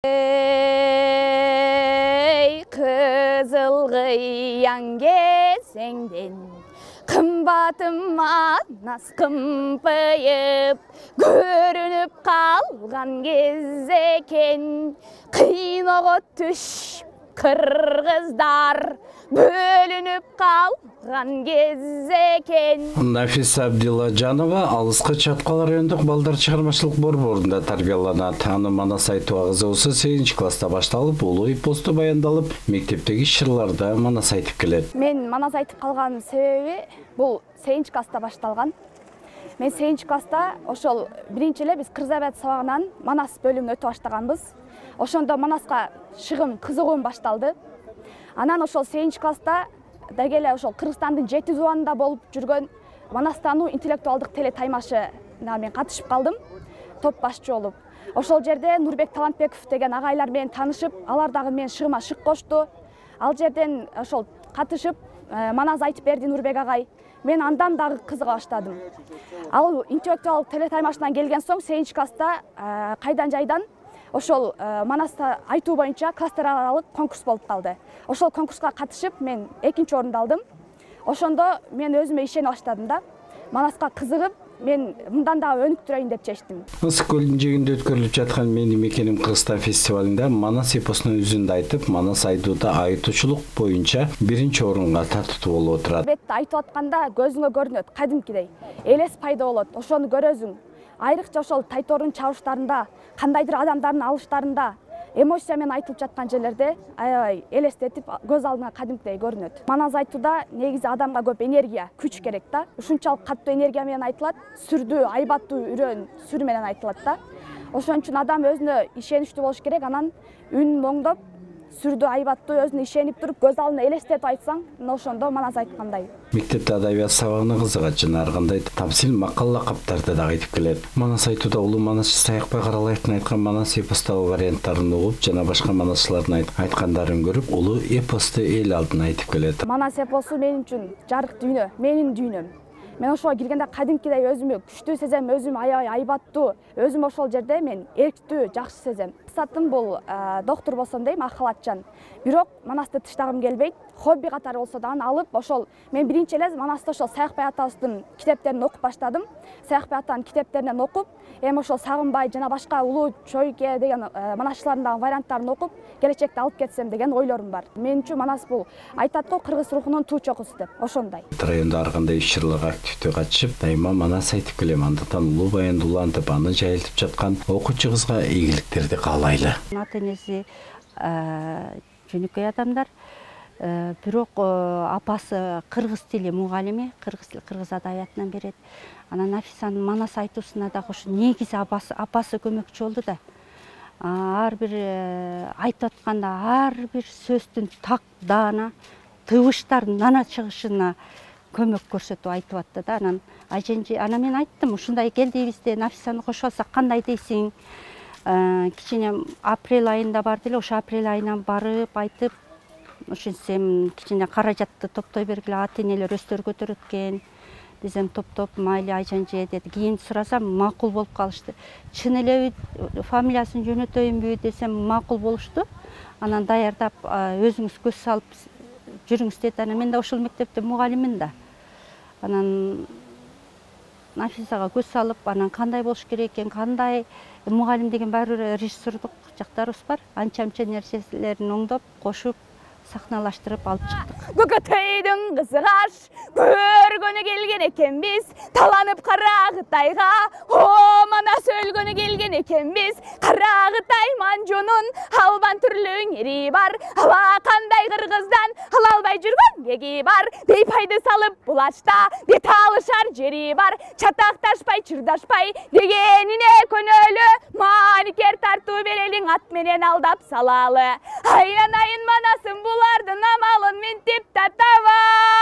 Ey kızıl kıyan gezenden kımbatım manas kımpayıp görünüp kalgan gezeken kıynoğa düş kırgızlar bölünüp kalgan gezeken. Нафиса Абдилажанова Алыскы Чаткал райондук балдар чыгармачылык борборунда тарбияланат. Аны манас айтуу кызуусу 8 класста башталып, улуу эпосту баяндалып, мектептеги шырларда манас айтып келет. Мен манас айтып калганымдын себеби бул 8 класста башталган. Мен 8 класста ошол биринчи эле биз кыргыз адабияты сабагынан манас бөлүмүнө өтүп баштаганбыз. Ошондо манаска шыгым кызыгуум башталды. Анан ошол 8 класста деги эле ошол Кыргызстандын 7 зубанында болуп жүргөн манастануу интеллектуалдык телетаймашына мен катышып калдым, топ башчы болуп. Ошол жерде Нурбек Талантбеков деген агайлар менен таанышып, алар дагы менин шыгыма шык кошту. Ал жерден ошол катышып манас айтып берди Нурбек агай. Мен андан дагы кызыга баштадым. Ал интеллектуалдык телетаймашынан келген соң 8 класста кайдан жайдан ошол манаста айтуу боюнча класстер аралык конкурс болуп калды. Ошол конкурска катышып мен 2-чи орунду алдым. Ошондо мен өзүмө ишене баштадым да. Манаска кызыгып, мен мындан дагы өнүктүрөйүн деп чечтим. Ысык көлдүн жээгинде өткөрүлүп жаткан Менин мекеним Кыргызстан фестивалында манас эпосунун үзүндү айтып, манас айдоодо айтуучулук боюнча 1-чи орунга тартуу болуп отурат. Бетти айтып атканда көзүңө көрүнөт кадимкидей. Элес пайда болот, ошону көрөсүң. Айрыкча ошол тайтордун чабыштарында, кандайдыр адамдардын алыштарында, эмоция менен айтылып жаткан жерлерде аябай элестетип көз алдыңа кадимкидей көрүнөт. Манас айтууда негизи адамга көп энергия, күч керек да. Ушунчалык катуу энергия менен айтылат, сүрдүү, айбаттуу үрөн сүр менен айтылат да. Ошон үчүн адам өзүнө ишеничтүү болуш керек, анан үн моңдоп, сүрдүү, айбаттуу өзүнө ишенип туруп, көз алдына элестетип айтсаң, ошондо манас айткандай. Мектепте адабият сабагына кызыгат жана ар кандай тамсил макал лакаптарды да айтып келет. Манас айтууда улуу манасчы Саякбай Каралаевдин айткан манас эпостогу варианттарын угуп жана башка манасчылардын айткандарын көрүп, улуу эпосту эл алдына айтып келет. Манас эпосу мен үчүн жарык дүйнө, менин дүйнөм. Мен ошого киргенде кадимкидей өзүмү күчтүү сезем, өзүм аябай айбаттуу, өзүм ошол жерде мен эрктүү, жакшы сезем. Максатым бул доктор болсом дейм, акылатчан. Бирок манасты тыштагым келбейт. Хобби катары болсо да аны алып, ошол мен биринчи эле манасты ошол Саякбай атабыздын китептерин окуп баштадым. Саякбай атанын китептеринен окуп, эми ошол Сагынбай жана башка улуу Чойке деген манасчылардын дагы варианттарын окуп, келечекте алып кетсем деген ойлорум бар. Мен үчүн манас бул айтат го кыргыз рухунун туу чокусу деп, ошондой. Районда ар кандай иш-чараларга активдүү катышып, дайыма манас айтып келем. Андыктан улуу баяндуулантып, аны жайылтып жаткан окуучу кызга ийгиликтерди каалайлы. Ата-энеси жөнөкөй адамдар, бирок апасы кыргыз тили мугалими, кыргыз адабиятынан берет. Анан Нафисанын манас айтуусуна дагы ушу негизи апасы көмөкчү болду да. Ар бир айтып атканда ар бир сөздүн так даана, тыбыштардын нана чыгышына көмөк көрсөтүп айтып атты да. Анан анан мен айттым, ушундай келдибизде Нафисаны кошуп алсак кандай дейсиң? Кичине апрель айында барды эле, ошо апрель айынан барып айтып, ошентсем кичине каражатты топтой бергиле, ата-энелер өздөрү көтөрөт экен. Десем топтоп, майли айжан же деди. Кийин сурасам макул болуп калышты. Чын эле фамилиясын жөнөтөйүнбү десем макул болушту. Анан даярдап, өзүңүз көз салып жүрүңүз деди. Анан мен да ошол мектепте мугалиммин да. Анан Нафисага көз салып, анан кандай болуш керек экен, кандай мугалим деген баары бир режиссердук жактарыбыз бар. Анча-мынча нерселерин оңдоп, кошуп, сахналаштырып алып чыктык. Көкөтөйдүн кызы каш, көргөнү келген экенбиз, таланып Карагытайга, о манас өлгөнү келген экенбиз. Карагытай манжунун албан түрлүү эри бар, ала кандай кыргыздан ала албай жүргөн кеги бар. Бейпайды салып булачта, бет алышар жери бар, чатакташпай, чырдашпай дегенине көнөлү, маникер тартуу берелиң ат менен алдап салалы. Айнанайын манасым булардын амалын мен тип татабам.